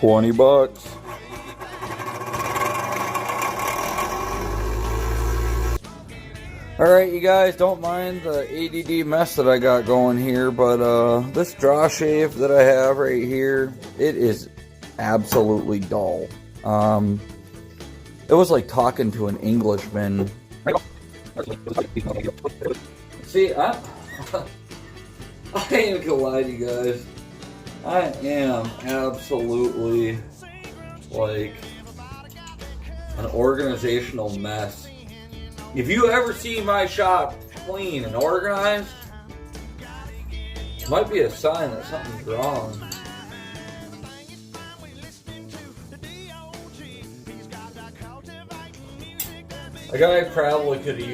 $20. Alright, you guys, don't mind the ADD mess that I got going here, but this draw shave that I have right here, it is absolutely dull. It was like talking to an Englishman. See, I ain't gonna lie to you guys. I am absolutely like an organizational mess. If you ever see my shop clean and organized, it might be a sign that something's wrong. A guy probably could have